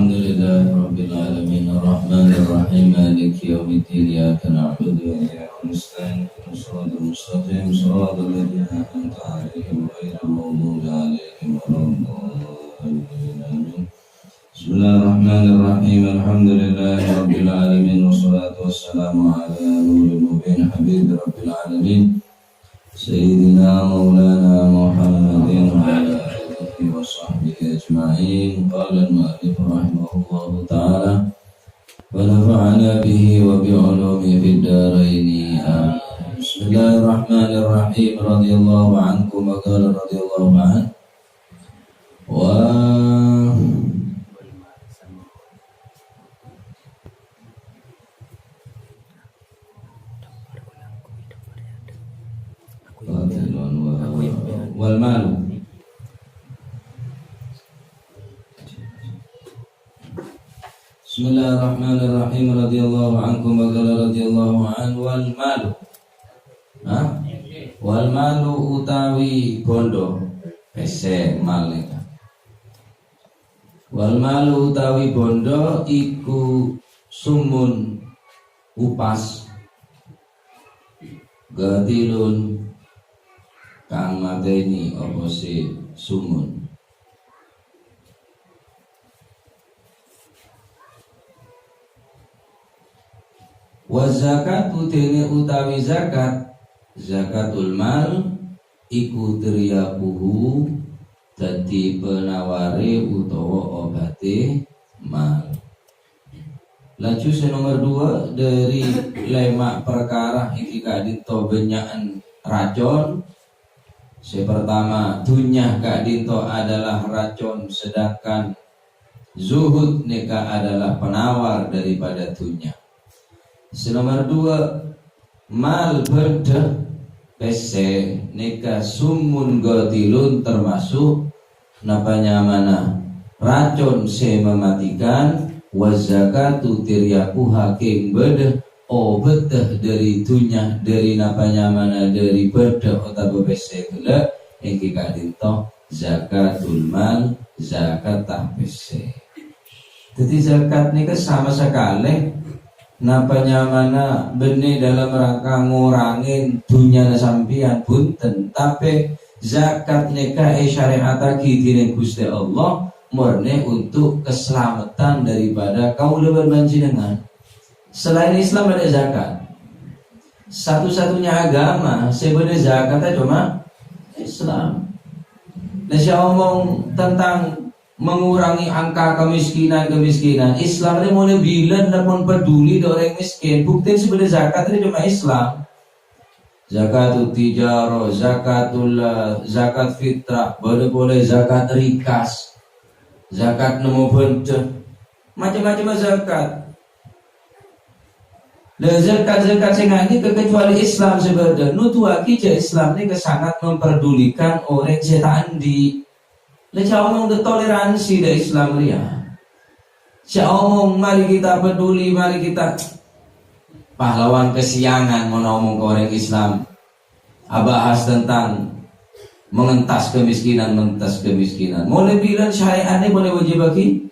Alhamdulillah Rabbil Alamin Ar-Rahman Ar-Rahim Maliki Yawmiddin Iyyaka na'budu wa iyyaka nasta'in Ihdinas siratal mustaqim Shiratal ladzina an'amta 'alaihim ghairil maghdubi 'alaihim waladdallin Amin. Bismillahirrahmanirrahim. Alhamdulillahi Rabbil Alamin Wassalatu wassalamu ala nuril mubin Habib Rabbil Alamin Sayyidina Maulana Muhammadin wa ala alihi wa sahbihi ajma'in. Qala al-mu'allif rahimahullahu ta'ala wa nafa'ana bihi wa bi'ulumi fid dharain. Amin. Bismillahirrahmanirrahim. Radhiyallahu ankum wa qala radhiyallahu anhu wa wal malu. Bismillahirrahmanirrahim. Radhiyallahu ankum wa qala radhiyallahu anhu wal malu. Wal malu utawi bondo pese malika. Wal malu utawi bondo iku sumun upas gatilun kang mateni apa si sumun. Wa zakatu dene utawi zakat, zakatul mal iku triyakuhu dadi penaware utawa obate mal. Laju nomor 2 dari lemak perkara iki kadito benyakan racun. Pertama, dunya Kak Dinto adalah racun, sedangkan zuhud neka adalah penawar daripada dunya. Nomor 2, mal beda pese neka sumun gotilun termasuk napanya mana racun mematikan. Wazakatu tiryaku hakim beda betah dari dunya dari napanya mana dari beda otak bebese gula yang kita dinto zakatul mal zakat tahbese. Jadi zakat ini sama sekali napanya mana benih dalam rangka ngurangin dunya sampian punten, tapi zakat neka syariataki dine Gusti Allah murni untuk keselamatan daripada kaula berpanjenengan. Selain Islam ada zakat. Satu-satunya agama sebenarnya zakatnya cuma Islam. Nah, saya omong tentang mengurangi angka kemiskinan, Islam ini mulai bilang dan peduli orang miskin. Bukti sebenarnya zakat ini cuma Islam. Zakatul tijaro, zakat fitrah, boleh zakat rikas, zakat nemu benda, macam-macam zakat. Dan zakat sing ini kecuali Islam sebenarnya nutuaki je Islam ini sangat memperdulikan orang setandi. Lah ngomong de toleransi dari Islam ria. Ngomong mari kita peduli, mari kita pahlawan kesiangan mau ngomong ke orang Islam. Bahas tentang mengentas kemiskinan. Mulai bilang syariat ini boleh wajib bagi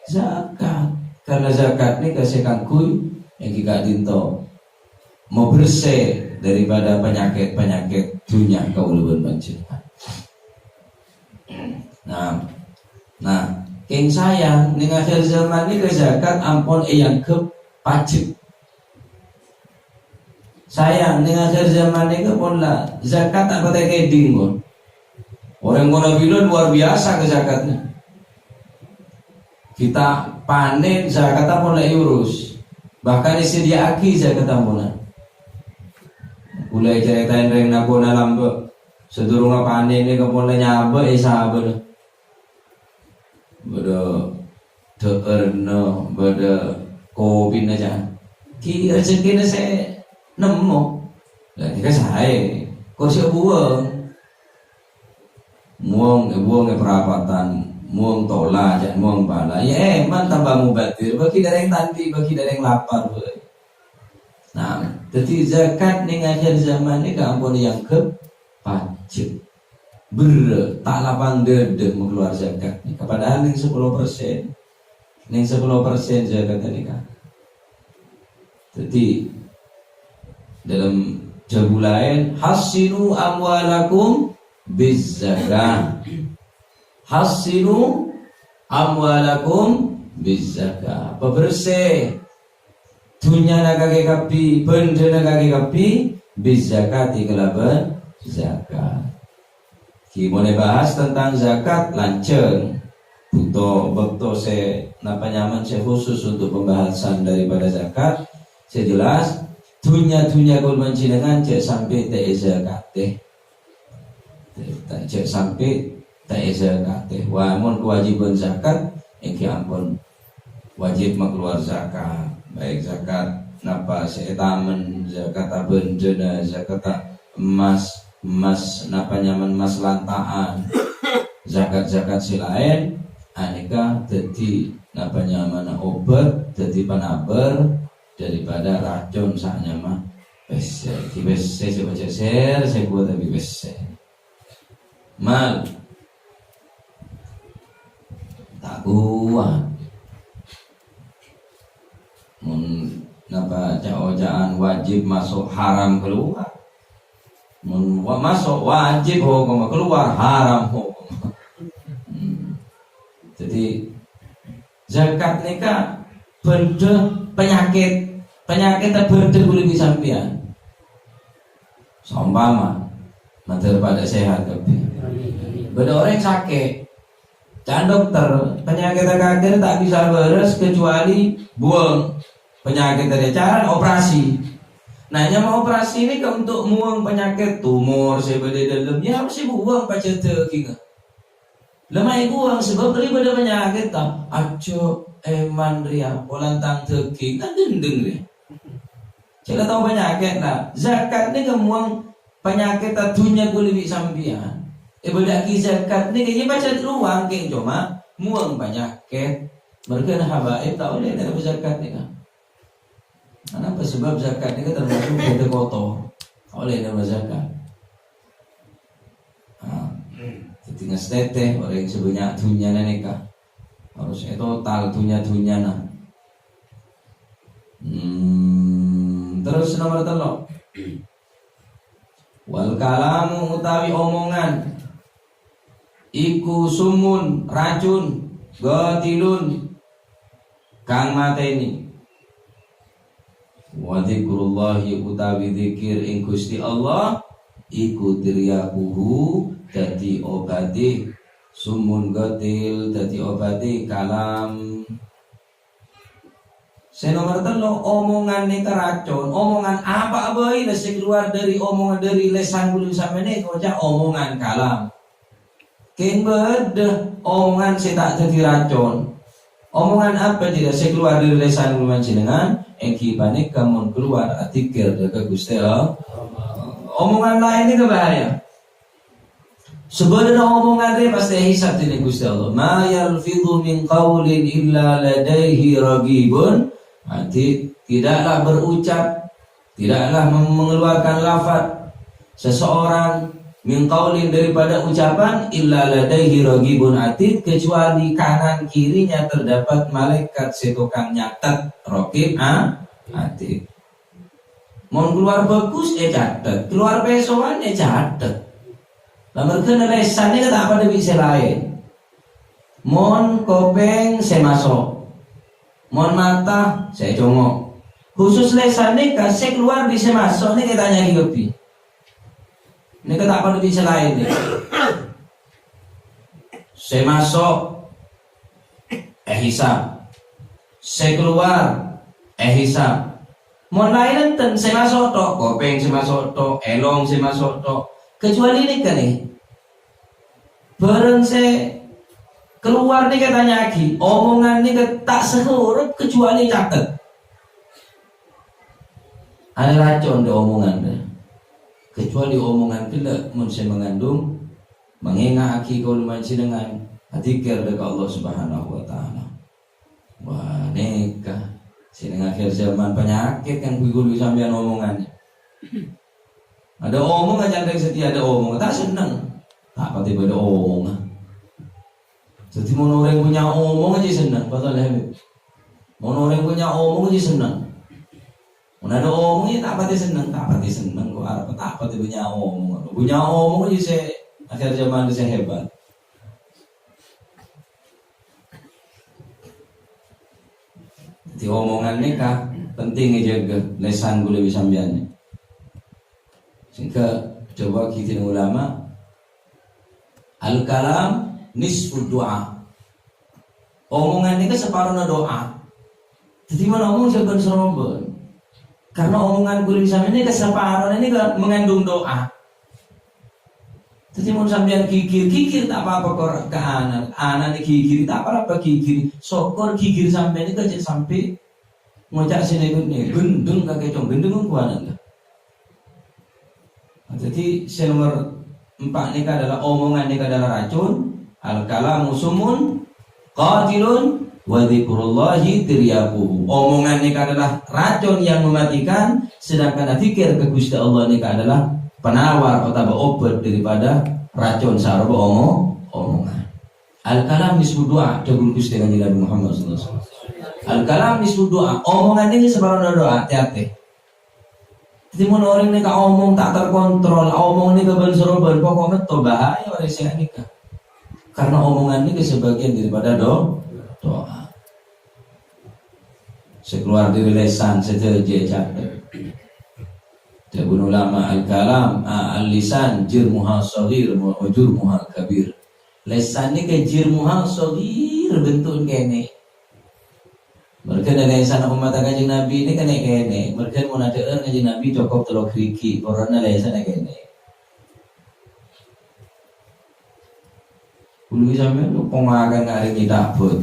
zakat. Karena zakat ini kasih kangkuy yang kita dinto mau bersih daripada penyakit dunia kauluban panjenengan. Nah, keng sayang ning akhir zaman ini ke zakat ampun yang ke pajak. Sayang ning akhir zaman ini pun lah zakat tak pakai keding pun. Orang kono bilang luar biasa ke zakatnya. Kita panen zakat pun lah urus. Bahkan disediakan zakat ampuna. Mulai ceritain reng nabona lambe. Sedurunga panen ini kepala nyaba sahabat. Bada teerno, bada kopi aja. Ki rezeki saya nemu. Lah jika saya kok saya buang perapatan, muang tola, jangan muang bala. Ya man tambah mubatir. Bagi dari yang tadi, bagi dari yang lapar. Nah, jadi zakat ning akhir zaman ini ampun yang ke pajak. Tak lapang dedek mengeluar zakat. Padahal yang 10%. ning 10% zakat nikah. Jadi dalam jabu lain hasinu amwalakum bizzakah. Hasinu amwalakum bizzakah. Bebersih dunya nagage kapi, benda nagage kapi bizzakati kelaban zakat. Kita bahas tentang zakat lanceng. Betul saya napa nyaman saya khusus untuk pembahasan daripada zakat. Saya jelas dunia korban jenengan cek sampai tak zakat teh. Tak cek sampai tak zakat teh. Wa mun kewajiban zakat engke ampun wajib mengeluar zakat. Baik zakat napa seetamen, zakat bendena, zakat emas napa nyaman emas lantaan. Zakat si lain aneka dadi napa nyaman obat dadi penabar daripada racun saknya mah wis saya coba share saya buat tapi wis mal tak kuat mun napa cak-ocakan wajib masuk haram keluar mun masuk wajib hukum keluar haram hukum. Jadi zakat nikah benda penyakit benda boleh disampian. Seumpama mater pada sehat kabeh. Benda orang sakit, can dokter penyakit kanker tak bisa beres kecuali buang penyakit dari cara operasi. Nah, mau operasi ini untuk muang penyakit tumor sebeda dalamnya harus buang pacar kinga. Lemah buang sebab daripada penyakit tak aco eman ria polantang teki kan dendeng ria. Cila tahu penyakit lah. Zakat ni kemuang penyakit dunia boleh sampian. Bedaki zakat ni kayaknya baca ruang keng cuma muang penyakit. Mereka nak habaib tak boleh dalam zakat ni kan. Kenapa? Sebab zakat ni kan termasuk benda kotor. Tak boleh dalam zakat. Tinggal teteh orang yang sebanyak dunia nikah harus total dunia nah. Terus nomor 3 wal kalamu utawi omongan iku sumun racun gatilun kang mateni wa dzikrullahi utawi dzikir ing Gusti Allah iku diryakuhu dadi obati sumun gatil dadi obati kalam. Saya nomor 3 omongan ini racun. Omongan apa bae sing keluar dari omongan dari lesan bulu sampeyan kocak omongan kalam. Ken beda omongan saya tak jadi racun. Omongan apa tidak saya keluar dari lesan bulu jenengan engki panik kamun keluar atikir daga Gusti Allah. Omongan lain ini bahaya. Sebenarnya omongan dia pasti hisab di Gusti Allah. Ma yalfidhu min qawlin illa ladaihi raqibun. Arti tidaklah berucap, tidaklah mengeluarkan lafaz seseorang min qawlin daripada ucapan illa ladaihi raqibun atid kecuali kanan kirinya terdapat malaikat setukang nyatat raqib atid. Mau keluar bagus catat, keluar besokan catat. Lalu kena lesannya tak apa bisa lain. Mon kopeng saya masuk, mon mata saya congok. Khusus lesannya kasih keluar bisa masuk. Ini kita tanya hidupi. Ini kita tak apa bisa lain. Saya masuk, hisab. Saya keluar, hisab. Mon lain enten saya masuk tok, kopeng saya masuk tok, elong saya masuk tok. Kecuali ini kan nih, bareng saya keluar nih katanya lagi, omongan nih tak sehuruf kecuali catat. Ada racun di omongan deh. Kecuali omongan tidak mesti mengandung mengingat aki kau masih dengan hati dekat Allah Subhanahu Wa Taala. Wah nikah. Sini akhir zaman penyakit kan kuy sampean omongannya. Ada omong aja yang setia ada omong tak seneng. Tak pati pada omong. Jadi mau orang punya omong aja senang, betul ya? Mau orang punya omong aja senang. Mau ada omongnya tak pati senang, kok Arab tak pati punya omong aja saya akhir zaman saya hebat. Jadi omongan nikah penting jaga lesan gue lebih sambiannya. Sehingga coba kita ulama al-kalam nisfu doa. Omongan ini separuh doa. Jadi mana omong seben serobon. Karena omongan gue bisa ini separuh ini mengandung doa. Jadi mau sampean gigir tak apa-apa ke anak ni gigir tak apa-apa gigir. Sokor gigir sampai ini kecil sampai ngocak sini ni gendeng kakek cong gendeng kuanan. Jadi nomor 4 ni adalah omongan ni adalah racun. Al-kalamu sumun qatilun wa dzikrullahi tiryaquhu. Omongan ni adalah racun yang mematikan, sedangkan zikir ke Gusti Allah ni adalah penawar atau obat daripada racun sarwa omongan. Al-kalam nisbu doa, dahulu Gusti Kanjeng Nabi Muhammad sallallahu alaihi wasallam. Al-kalam nisbu doa, omongan ini separuh doa, hati-hati. Jadi mun orang ni omong tak terkontrol, omong ni keban seroban, pokoknya to bahaya orang sing nikah. Karena omongan ini sebagian daripada doa. Sekeluar dari lesan saja capek. Jabun ulama al-kalam al-lisan jirmuha saghir wa jurmuha kabir. Lesan ni ke jirmuha saghir bentuk kene. Mereka dari lesan umat Kanjeng Nabi ini kene kene. Mereka mun ada Kanjeng Nabi cukup telok kriki, orangnya lesan kene. Kulo sampeyan pemakan hari ini dapat.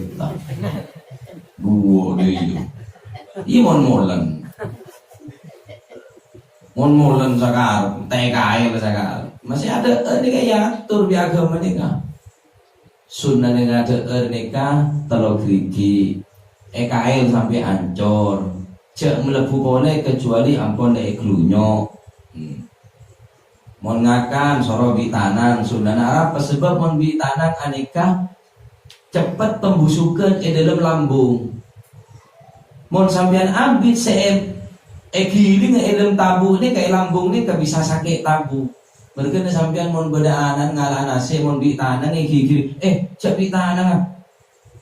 Buwo deui. Imon molen. Mon-molen sakar, TKI sakar. Masih ada nikah atur di agama nikah. Sunnah nikah ada nikah telok grigi. EKL sampai ancor. Cek melebu boleh kecuali ampun nek glunyo. Mon ngakan soro bitanan sunnah Arab sebab mon bitanan aneka cepat pembusukan dalam lambung. Mon sampean ambit giling dalam tabu ni kayak lambung ni bisa sakit tabu. Mereka ni sampean mon bedaanan ngalah nasi mon bi tanang gigil. Cak bi tanang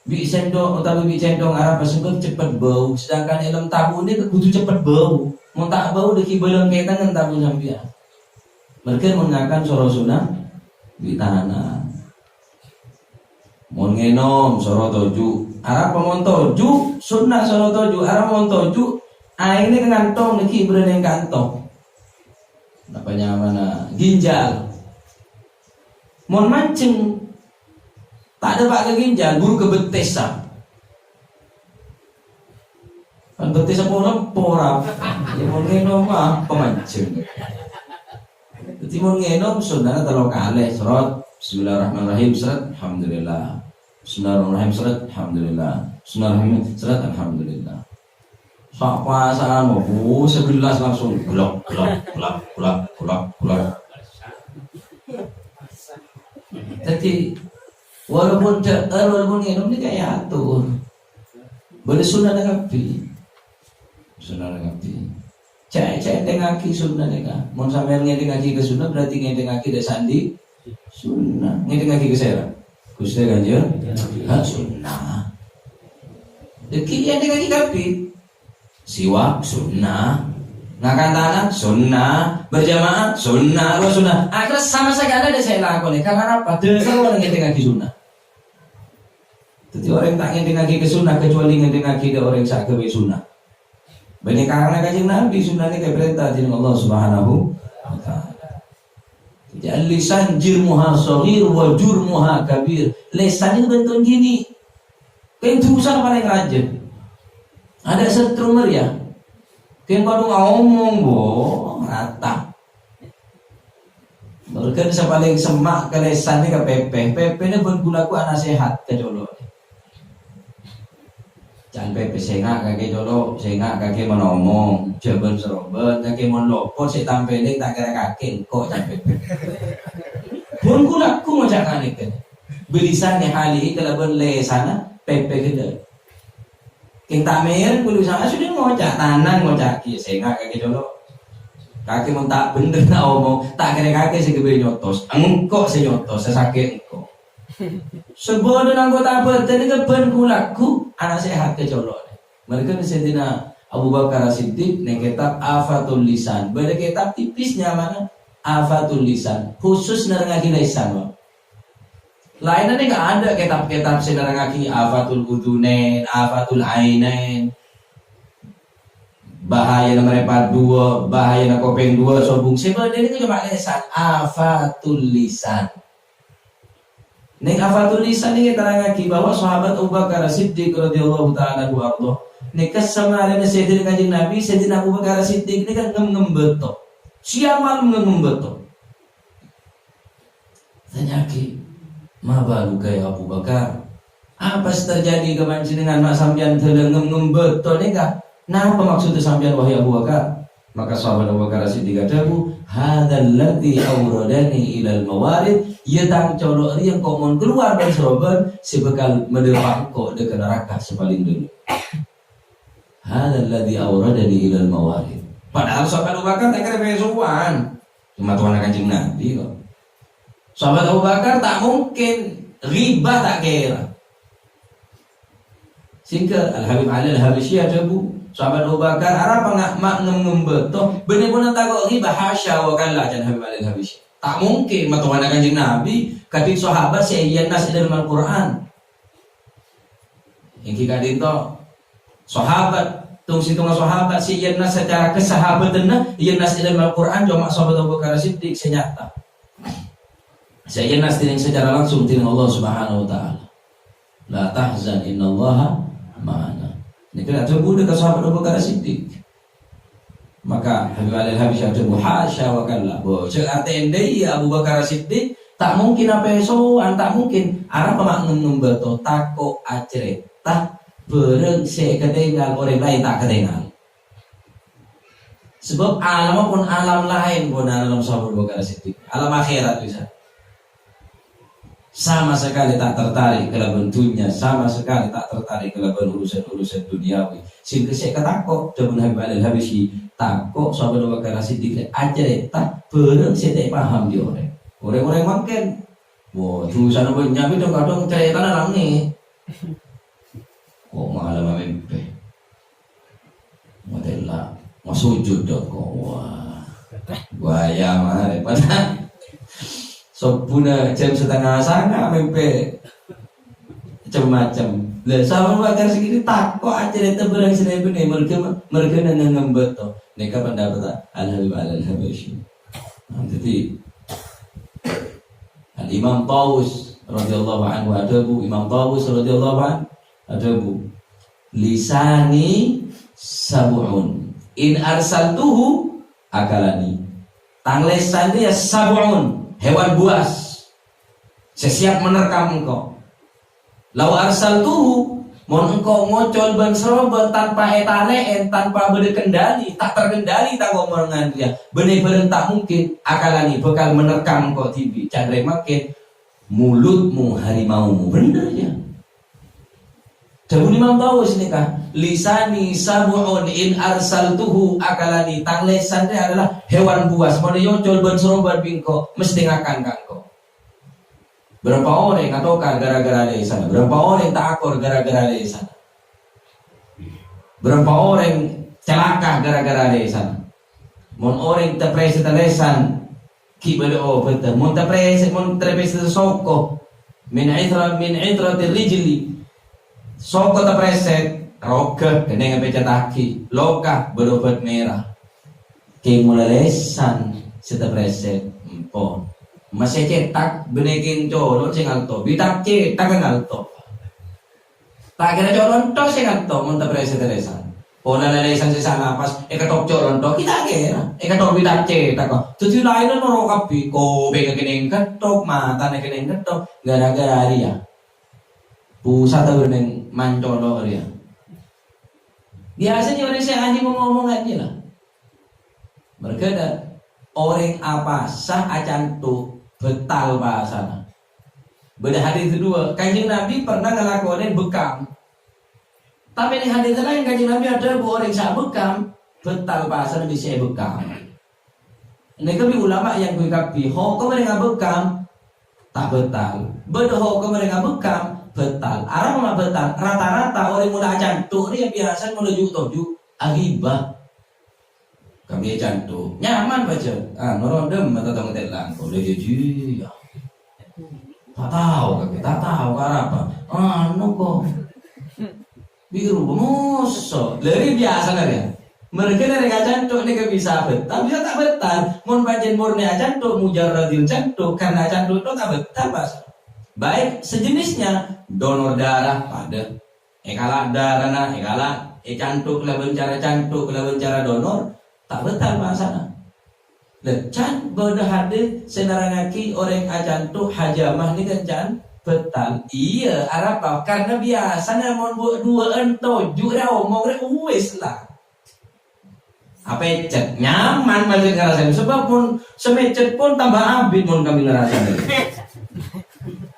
bi sendok atau bi cendong Arab sebab cepat bau. Sedangkan dalam tabu ni kudu cepat bau. Mon tak bau deki belum kaitan dengan tabu sampean. Mereka mengakan soro sunah bi tanang. Mon ngenom soro toju. Arab mon toju sunah soro toju. Arab mon toju air ini kantong, niki berada kantong. Apa mana? Ginjal. Mon mancing, tak ada pakai ginjal, buru ke betesan. Kan betesan porap. Ya mon ngenom mah pemancing. Jadi mon ngenom saudara telok kalih surat Bismillahirrahmanirrahim surat Alhamdulillah. Bismillahirrahmanirrahim surat Alhamdulillah. Bismillahirrahmanirrahim surat Alhamdulillah. Sak pasaan mau segelas langsung gelap. Jadi walaupun minum ni kayak atur, boleh sunnah dengan api. Cek tengaki sunnah dengan. Mau sampai ngedengaki ke sunnah berarti ngedengaki ke sandi sunnah. Ngedengaki ke saya, Gusti Kanjeng sunnah. Deki ngedengaki api. Siwak sunnah, ngakan tangan sunnah, berjamaah sunnah, sunnah. Akhirnya sama sekali ada saya lakukan. Karena apa? Dasar orang yang tengah sunnah. Jadi orang tak yang tengah ke sunnah kecuali yang tengah ke orang yang sakit sunnah. Bani karena Kanjeng Nabi sunnah ini kayak perintah dari Allah Subhanahu wa Ta'ala. Jadi lisan jirmuha shaghir wa jurmuha kabir. Lisan itu bentuk gini. Kentusan paling rajin. Ada setrumer ya, kan kalau ngomong rata. Mereka bisa paling semak ke lesan ni ke pepe ni pun gulaku anak sehat ke jolo. Jangan pepe sengak kaki jolo, sengak kaki menomong, jaban serobot, kaki menlopot, si tampilin tak kira kaki kok jangan pepe. Pun gulaku macam ni kan. Belisane hali kalaban le sana pepe gede. King tamer kudu sana sudah ngocak tanan ngocak ki senga kaki dolo. Kaki mun tak bener na omong tak kene kaki segebe nyotos. Engko senyotos sesake engko. Sebelum anggota badan ini ben kulaku anak sehat ke colok. Mereka Sayyidina Abu Bakar Siddiq ning kitab Afatul Lisan. Beda kitab tipisnya mana? Afatul Lisan. Khusus nerangake lisan. Lainnya nggak ada kitab-kitab nerangake Afatul Udunain, Afatul Ainain. Bahaya nomor 42, bahaya nomor kopeng 2 sobung. Sebenarnya ini cuma lisan Afatul Lisan. Ning Afatul Lisan ini terangake bahwa sahabat Abu Bakar Siddiq radhiyallahu taala anhu nek kesamarane Sayyidina Kanjeng Nabi Sayyidina Abu Bakar Siddiq ini kan ngem-ngembeto. Siang malam ngem-ngembeto. Tanyaki, "Ma baru kaya Abu Bakar? Apa terjadi ke panjenengan mak sampeyan teu ngem-ngembeto nika? Napa maksud sampeyan wahai Abu Bakar?" Maka sahabat Abu Bakar Siddiq kataku, "Hadzal ladzi awradani ilal mawarid." Ia tang colok yang kau mau keluar dari sorban sebekal mendepak kau dekat neraka sepaling dulu. Hadzal ladzi awradani ilal mawarid. Padahal sahabat Abu Bakar tak kira pesuan. Cuma tuan Kanjeng Nabi kok. Sahabat Abu Bakar tak mungkin riba tak kira. Sehingga Al-Habib Ali Al-Habsyi ada bu. Sahabat Abu Bakar arah mak ngembeto bener-bener takut riba hasya wa kalla jan Habib Ali Al-Habsyi. Tak mungkin matuan Kanjeng Nabi kadin sahabat seiyan nas dalam Al-Qur'an. Iki kadin to sahabat tung situng sahabat seiyan nas secara kesahabatan iyan nas dalam Al-Qur'an cuma sahabat Abu Bakar Siddiq senyata. Seiyan nas secara langsung dengan Allah Subhanahu wa taala. La tahzan innallaha ma'ana. Ini kena tebu dekat sahabat Abu Bakar Siddiq. Maka Habib Ali Al-Habsyi tebu hasya wa kalla. Bo cek artende Abu Bakar Siddiq tak mungkin apa soan tak mungkin arah pemaknum numbeto tako acre tak bereng se kedengar orang lain tak kedengar. Sebab alam pun alam lain pun alam sahabat Abu Bakar Siddiq. Alam akhirat bisa. Sama sekali tak tertarik kelaban dunia, sama sekali tak tertarik kelaban urusan-urusan duniawi. Sehingga saya ketakut dengan Habib Ali Al-Habsyi takut sahabat Abu Bakar Siddiq aja tak bereng saya tak paham dia orang makan. Wah, tulisan apa nyabi dong kadang cerita orang ni. Kok malam mimpi. Modela masujud dong kok. Wah ya mah pada Sobuna jam setengah sana mimpi macam-macam. Lah sahabat Bakar segini tak kok aja itu berang sini benih mereka nangembet to. Neka pendapat Al-Habib Al-Habsyi. Jadi Al-Imam Tawus radhiyallahu anhu ada bu Imam Tawus radhiyallahu anhu ada bu lisani sab'un in arsaltuhu akalani. Tang lisan dia sab'un hewan buas. Saya siap menerkam engkau. Lau arsaltuhu mon engkau ngocol ban serobot tanpa etaneen, tanpa berkendali, tak terkendali tak ngomongan dia. Bener-bener tak mungkin akalani bakal menerkam engkau tibi. Candre makin mulutmu harimaumu bener ya. Jabul Imam Tawus ini kah lisani sab'un in arsaltuhu akalani. Tang lisan dia adalah hewan buas. Mau nyocol ban serobot bingko mesti ngakan kangko. Berapa orang yang ngatokan gara-gara lisan? Berapa orang yang takor gara-gara lisan? Berapa orang yang celaka gara-gara lisan? Mon orang terpresi lisan kibale oh betul. Mon terpresi soko min idratil rijli. Soko terpreset roga kena ngabeca taki loka berobat merah. Keng mulai lesan seterpreset empon. Masih cetak beneking colon sing alto, bitak cetak kan alto. Tak kira colon to sing alto mun terpreset lesan. Pola lesan sisa napas katok colon to kita kira. Katok bitak cetak kok. Tujuh lain no kapi ko bega kening ketok mata nek kening ketok gara-gara dia. Pusat tahu neng mancolo dia. Biasanya orang saya hanya ngomong aja lah. Mereka ada orang apa sah acan tu betal bahasana. Beda hadis kedua, Kanjeng Nabi pernah ngelakuin bekam. Tapi di hadis lain Kanjeng Nabi ada orang yang bekam, betal pasal bisa bekam. Ini kami ulama yang kuikapi, ho kemarin bekam tak betal. Beda ho kemarin bekam betal. Arab mah betal. Rata-rata orang muda jantung ni biasa menuju toju agibah. Kami jantung nyaman baca. Merodem mata tamu telang. Boleh jadi ya. Tak tahu apa. Kok biru musuh. Dari biasa kan ya. Mereka dari jantung ni bisa betal, bisa tak betal. Mun bajen murni jantung, mujarradil jantung karena jantung itu tak betal pas. Baik sejenisnya donor darah pada ekala darah ekala cantuk lawan cara donor tak betal bahasana. Lecan beda hadis senarangaki orang ajantuk hajamah ni kan can betal. Iya arapa karena biasanya mun buat dua entoju dah omong dah wis lah. Apa cet nyaman masih ngerasain sebab pun semecet pun tambah abid mun kami ngerasain.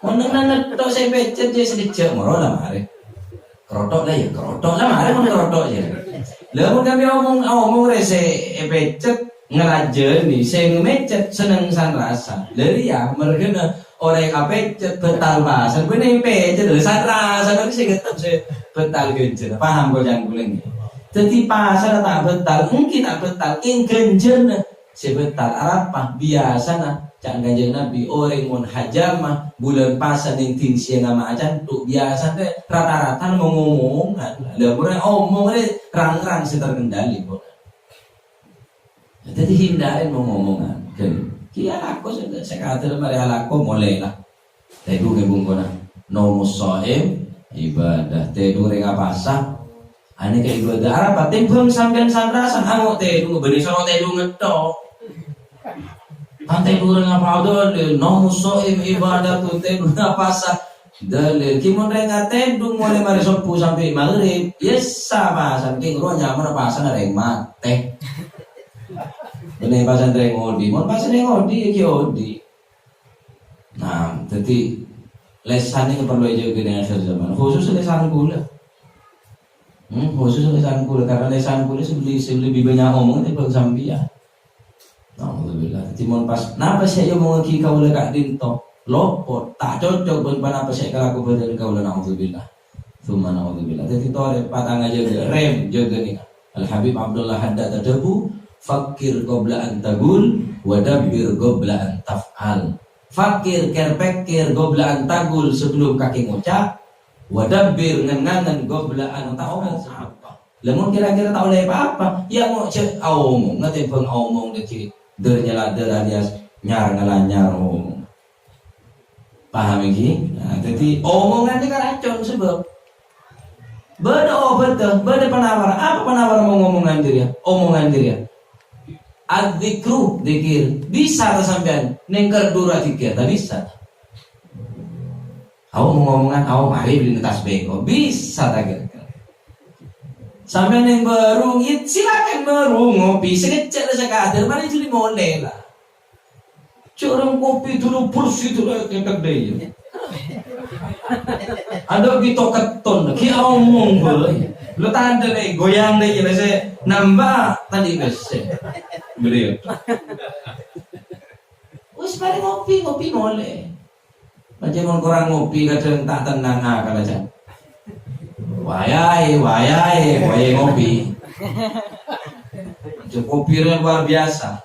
Menang tok saya becet je sedikit moro lah mare. Kerotok lah mare mun kerotok je. Lah mun kami omong rese becet ngerajen ni saya ngecet seneng san rasa. Dari ya mereka orang apecet betal bahasa gue nih pecet san rasa tapi saya getep saya betal genjen. Paham kau jangan guling. Jadi pasal tak betal, mungkin tak betal, genjen saya betal. Apa biasa Cak Kanjeng Nabi orang mun hajamah bulan pasan yang tinsia nama ajan tu biasa teh rata-rata ngomong-ngomongan. Lah orang omong ni rang-rang terkendali pun. Jadi hindarin ngomongan. Kia aku saya kata mari aku mulai lah. Tedu ke bungkona. Nomus soem ibadah tedu renga pasah. Ane ke ibadah apa tembung sampean sandrasan angok tedu beri sono tedu ngetok. Pantai durang apa dole nomus soem ibadah tu tedu pasah. Dalil kimun renga tedu mulai mari sopu sampai maghrib. Yes sama saking ro nyaman pasah reng mate. Ini pasan reng odi, mau pasan reng odi, ya odi. Nah, jadi lesan ini perlu aja dengan akhir zaman. Khusus lesan kula, khusus lesan kula karena lesan kula sebeli lebih banyak ngomong itu bang Zambia. Alhamdulillah. Jadi mau pas, napa saya mau ngaki kau lekak dinto, lopot, tak cocok pun apa saya kalau aku berdiri kau lekak alhamdulillah. Cuma alhamdulillah. Jadi tore patang aja rem jaga nih. Al Habib Abdullah Haddad Adabu. Fakir qabla an tagul wadabbir qabla an taf'al. Fakir kerpekir qabla an tagul sebelum kaki ngucap, wadabbir ngenangan qabla an ta'omong apa. Lamun kira-kira tak oleh apa-apa, ya mau cek omong, ngati pun omong deki dernyala alias nyar ngelanyar omong. Paham iki? Nah, jadi omongan ini kan racun sebab beda betul, beda penawar. Apa penawar mau ngomongan diri ya? Omongan diri ya? Adzikru dikir bisa tak sampean nengker dura dikir tak bisa. Aku mau ngomongan aku mari beli tas beko bisa tak kira. Sampean yang baru silakan baru ngopi sekecil sekadar mari jadi mulai lah. Curang kopi dulu bersih dulu yang kedai. Ada gitu keton, ki omong boleh. Lu tanda nih goyang deh jadi saya nambah tadi besi. Beliau. Wes mari ngopi boleh. Macam orang ngopi kadang tak tenang kalau aja. Wayai ngopi. Kopi luar biasa.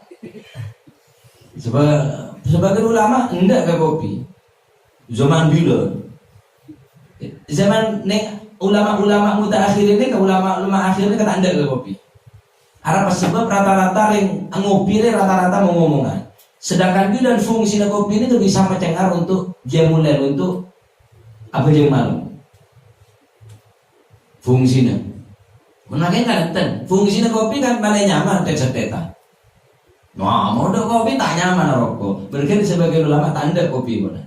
Sebagai ulama enggak ke kopi. Zaman dulu. Zaman ulama mutaakhir ini ke ulama akhir ini kata anda ke kopi. Arab sebab rata-rata yang ngopi ini rata-rata mengomongan. Sedangkan bilan fungsi kopi ini tuh bisa mencengar untuk jamulan untuk apa yang malu. Fungsinya. Menangin kan fungsinya kopi kan paling nyaman tetetan. Wah, mau kopi tak nyaman rokok. Berarti sebagai ulama tanda kopi mana?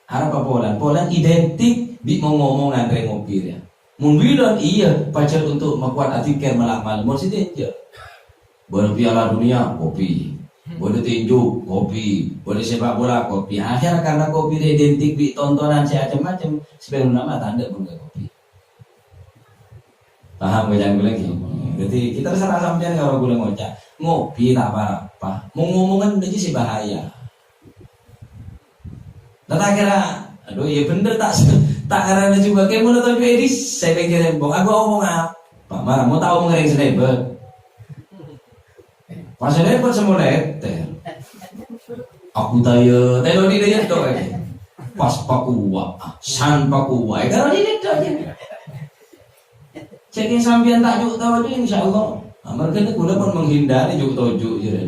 Arab Polan identik di ngomongan dari ngopi ya. Mun bilang iya pacar untuk membuat artikel malam-malam. Mun sih dia. Berpiala dunia kopi. Boleh tinju, kopi. Boleh sepak bola, kopi. Akhirnya karena kopi dia identik di tontonan macam-macam, sebenarnya nama tanda pun kopi. Paham gak lagi? Jadi kita terserah sampean kalau boleh ngocak. Ngopi tak apa-apa. Mau ngomongan aja sih bahaya. Dan akhirnya, aduh ya bener tak karena juga kayak mau nonton edis. Saya pengen bong, aku ngomong apa? Marah mau tahu ngering senebet. Pas senebet semua letter. Aku tanya, telo di dia tu aja. Pas pakuwa, san pakuwa. Kalau di dia tu aja. Cekin sampean tak juk tahu aja insyaallah. Mereka ni kuda pun menghindari juk tojuk je.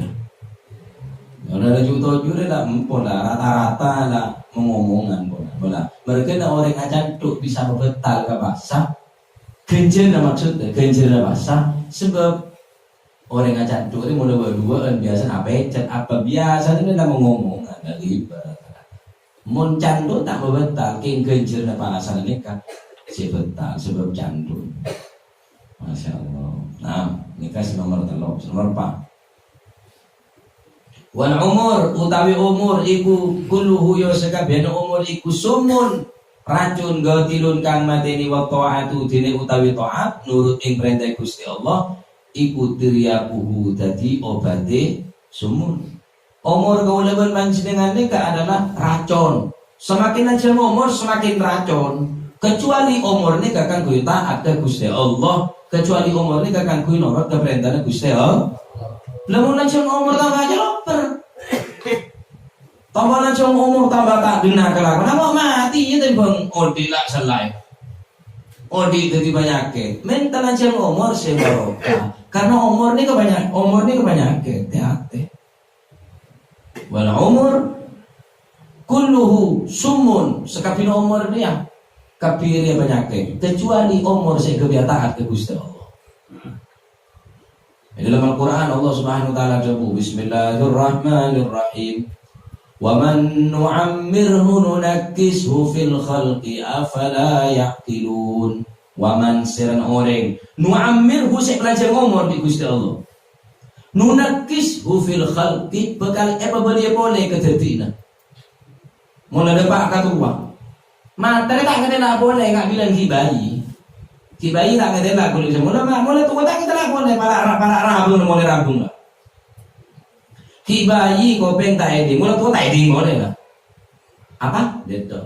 Kalau ada juk tojuk dia tak empon lah rata-rata lah mengomongan pun lah. Mereka nak orang acan tu bisa membetal ke bahasa. Genjer maksudnya genjer bahasa sebab orang acan tu ni mula berdua biasa apa biasa ni dah mengomongan dari mun candu tak membetal king genjer bahasa ni kan si betal sebab candu. Masya Allah. Nah, ini kasih nomor 4. Wal umur utawi umur iku kulluhu ya sakabehane umur iku sumun racun gatilun kang mateni wa taatu dene utawi taat nurut ing perintah Gusti Allah iku tiryakuhu dadi obate sumun. Umur kaulaban panjenengane adalah racun. Semakin aja umur semakin racun. Kecuali umur ini kakang kuwi taat ke Gusti Allah, kecuali umur ini kakang kuwi nurut ke perintah Gusti Allah. Lamun langsung umur tambah aja loper. Tambah langsung umur tambah tak benar kelakuan. Apa mati ya tembang odi lak selai. Odi jadi penyakit. Mental langsung umur sebarokah. Karena umur ini kebanyakan, hati-hati. Wal umur kulluhu sumun, sekapin umur dia kapir penyakit kecuali umur saya kebiasaan ke Gusti Allah. Di dalam Al-Quran Allah Subhanahu wa taala berfirman Bismillahirrahmanirrahim wa man nu'ammirhu nunakkishu fil khalqi afala yaqilun wa man siran orang nu'ammirhu saya belajar umur di Gusti Allah nunakkishu fil khalqi bekal apa boleh ketertina mulai depan ketua mata tak kata nak boleh nggak bilang kibai tak kata nak boleh mulai tua tak kita nak boleh para rabung mulai rabung lah kibai kopeng tak eding mulai tua tak eding boleh lah apa itu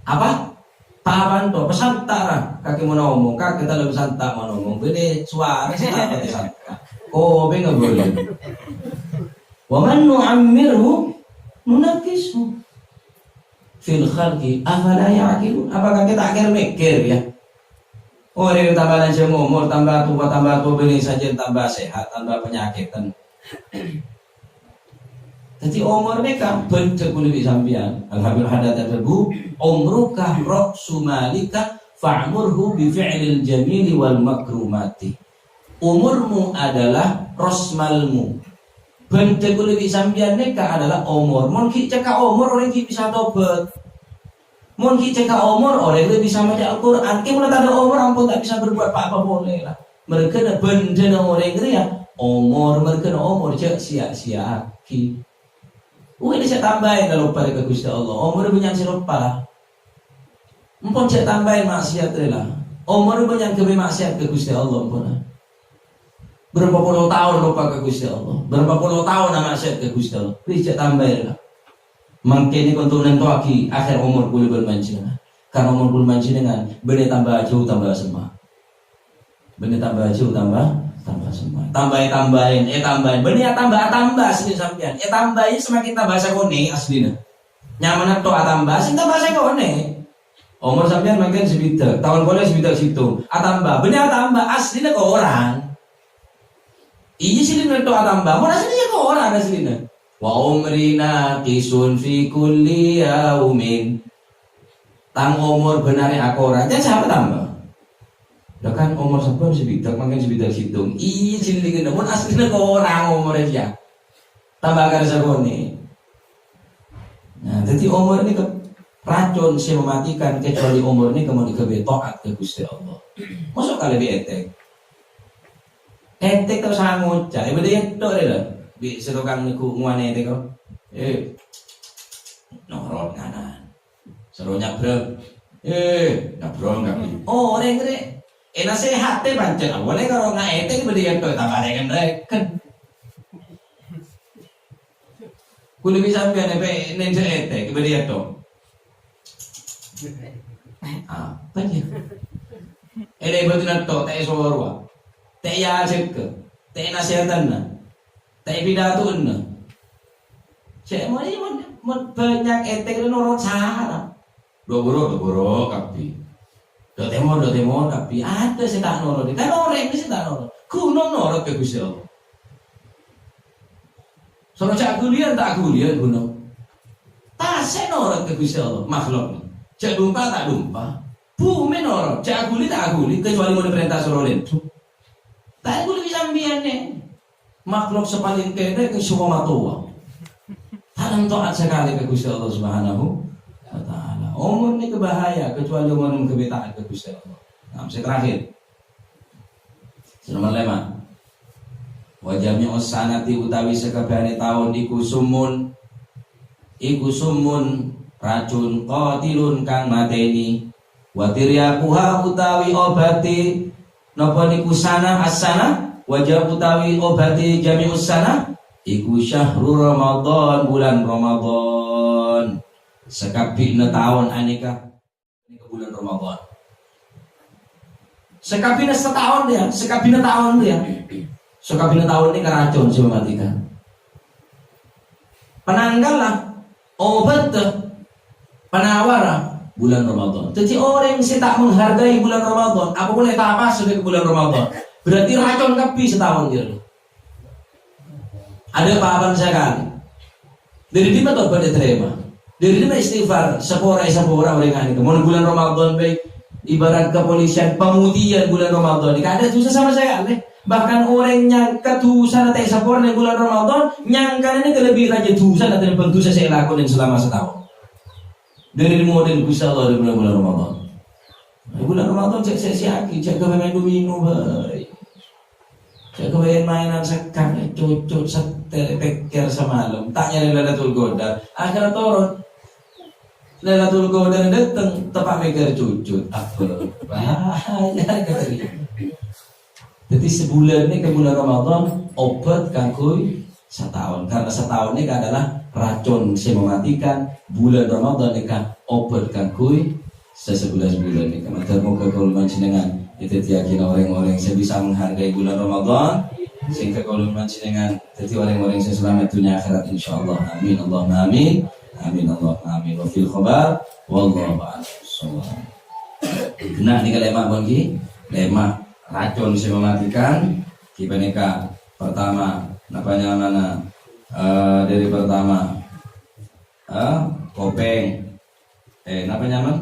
apa pahaman to pesan tara kaki mau ngomong kaki kita lebih santai mau ngomong beda suara sih tak boleh santai kopeng nggak boleh waman nu'ammirhu nunakkishu fil khalqi afala ya'qilun. Apakah kita akhir mikir ya? Orang tambah lanjut umur, tambah tua beli saja tambah sehat, tambah penyakit kan. Jadi umur mereka bentuk kulit sampian. Alhamdulillah hadat terbu umruka ra'su malika fa'murhu bi fi'lil jamili wal makrumati. Umurmu adalah rosmalmu. Bentuk lebih sambian mereka adalah umur. Mungkin cekak umur orang kita bisa tobat. Mungkin cekak umur orang lebih bisa baca Al-Quran. Kita tak ada umur ampun tak bisa berbuat apa-apa boleh lah. Mereka ada benda orang itu ya. Umur mereka ada umur cek sia-sia ki. Ini saya tambahin kalau pada ke Gusti Allah. Umur banyak siapa lah. Ampun cek tambahin maksiat lah. Umur banyak maksiat ke Gusti Allah ampun lah. Berapa puluh tahun lupa ke Gusti Allah, berapa puluh tahun nama maksiat ke Gusti Allah, bisa tambahin lah. Mungkin untuk nentuaki akhir umur boleh bermancingan, karena umur boleh mancingan, benih tambah jauh tambah semua, benih tambah jauh tambah semua, tambahin, benih tambah sini sampean, tambahin semakin tambah sekone aslinya, nyaman atau tambah, sing tambah sekone. Umur sampean makin sebidak, tahun boleh sebidak situ, tambah, benih tambah aslinya ke orang. Iya sih itu tambah, mau aslinya kok orang aslinya. Wa umrina kisun fi kulli yaumin. Tang umur benarnya aku orang, jadi siapa tambah? Dah kan umur sebelum sebidak, makin sebidak situng. Iya sih itu, mau aslinya kok orang umurnya dia. Tambah kan sekone. Nah, jadi umur ini racun sih mematikan kecuali umur ini kemudian kebetoat ke Gusti Allah. Masuk kali lebih etek. Etek terus sangat ngucap, ibadah itu adalah Bi setukang niku nguane te ko. Norot kanan. Seru nyabrang. Nyabrang kapi. Oh, orang ngene. Nasehat te pancen awale karo ngaete bedi ento tabareken reken. Kulo bisa sampeyan pe nenje ete bedi ento. Apa ya? Ele betul to te sorwa. Te ya cek. Te nasihatan na. Te pidatoon na. Cek mo ni banyak ete kene norot sahara. Doboro kapi. Do temo tapi ada sing tak noro. Kan orang iki sing tak noro. Kuno noro ke Gusti Allah. Sono cak kuliah tak kuliah kuno. Tase noro ke Gusti Allah makhluk. Cak dumpa tak dumpa. Bumi noro, cak kuliah tak kuliah kecuali mau diperintah suruh lentu. Tak kuliah bisa mbiane. Makhluk sepaling kene ke semua matua. Tanam taat sekali ke Gusti Allah Subhanahu wa taala. Umur ini kebahaya kecuali umur yang kebetaan ke Gusti Allah. Nah, saya terakhir. Nomor 5. Wajami usanati utawi sekabehane taun iku sumun racun qatilun kang mateni. Wa tiryaquha utawi obati napa niku sana asana wajah utawi obati jami usana iku syahrul Ramadan bulan Ramadan. Sekabina tahun aneka ini ke bulan Ramadan. Sekabina setahun dia, sekabina tahun dia. Sekabina tahun ini keracun sih mematikan. Penanggal lah, obat penawar bulan Ramadan. Jadi orang yang tak menghargai bulan Ramadan, apa boleh tak masuk ke bulan Ramadan? Berarti racun kapi setahun dia. Ada pahaman sekali. Dari di mana pada terima? Dari mana istighfar sepora orang ini. Kemudian bulan Ramadan baik ibarat kepolisian pemutihan bulan Ramadan. Tidak ada dosa sama saya. Bahkan orang yang ketusan atau sepora di bulan Ramadan nyangka ini kelebihan aja dosa dan dosa saya lakukan selama setahun. Dari model Gusti Allah di bulan Ramadan. Bulan Ramadan cek siaki, cek kepengen domino baik. Cek kepengen mainan sekang, cucut setel peker semalam. Tanya Lailatul Qadar. Akhirnya turun. Lailatul Qadar datang tepat megar cucut. Apa? Bahaya kata dia. Jadi sebulan ini ke bulan Ramadan obat kangkui setahun. Karena setahun ini adalah racun yang mematikan. Bulan Ramadan ini kan obat kangkui sesebulan ini. Kemudian mau ke kauluman jenengan itu yakin orang-orang yang bisa menghargai bulan Ramadan. Sehingga kauluman jenengan jadi orang-orang yang selamat dunia akhirat insyaallah. Amin Allahumma amin. Amin Allah amin wa fil khabar wallahu a'lam. Kena ni kalema bongi, lema racun yang mematikan. Kibaneka pertama napanya mana dari pertama kopeng napanya man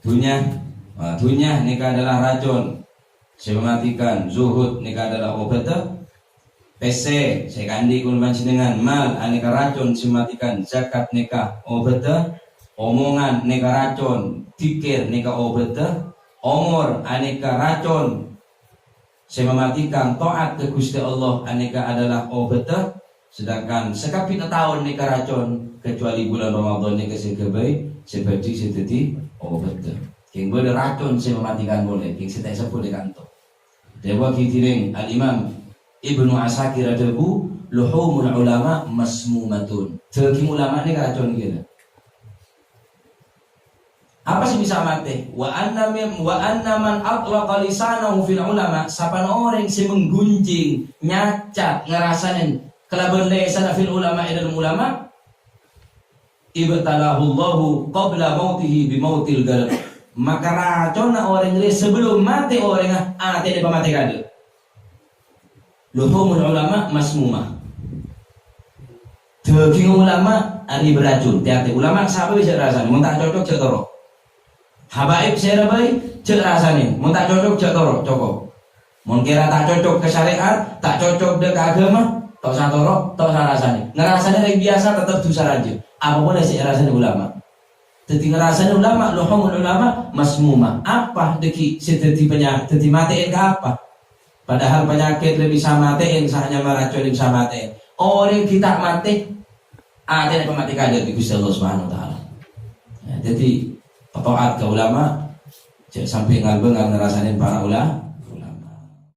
dunia nikah adalah racun saya mematikan. Zuhud nikah adalah obat. PC saya kandi kulman dengan mal aneka racun saya mematikan. Zakat nikah obat. Omongan nikah racun. Fikir nikah obat. Umur aneka racun saya mematikan. Taat ke Gusti Allah aneka adalah obat. Sedangkan sekapit tahun nikah racun kecuali bulan Ramadan nikah sebaik seperti seteti obat. King boleh racun saya mematikan boleh. King saya tak boleh kantor. Dewa kitiring al-Imam Ibnu Asakir adabu luhumul ulama masmumatun. Daging ulama ni racun gitu. Apa sih bisa mati? Wa anna man atlaqa lisanahu fil ulama. Sapan orang si menggunjing, nyacat, ngerasain kelaban lisan fil ulama idal ulama. Ibtalahu Allahu qabla mautihi bi mautil galab. Maka racun orang ini sebelum mati orang tidak mati kada. Luhumul ulama masmumah. Daging ulama ari beracun. Tiap ulama siapa bisa rasanya? Mun tak cocok cek toro. Habaib serabai cek rasanya. Mun tak cocok cek toro cocok. Mun kira tak cocok ke syariat, tak cocok ke agama, tok satoro, tok rasanya. Ngerasanya yang biasa tetap dosa aja. Apapun yang rasanya ulama. Jadi ngerasanya ulama, luhumul ulama masmuma. Apa deki sedeti penyakit, dadi matiin ke apa? Padahal penyakit lebih bisa matiin, hanya meracun bisa matiin. Orang kita mati, ada yang mati kaget di Gusti Allah Subhanahu Wa Taala. Ya, jadi taat ke ulama, sampai ngalbeng ngerasain para ulama.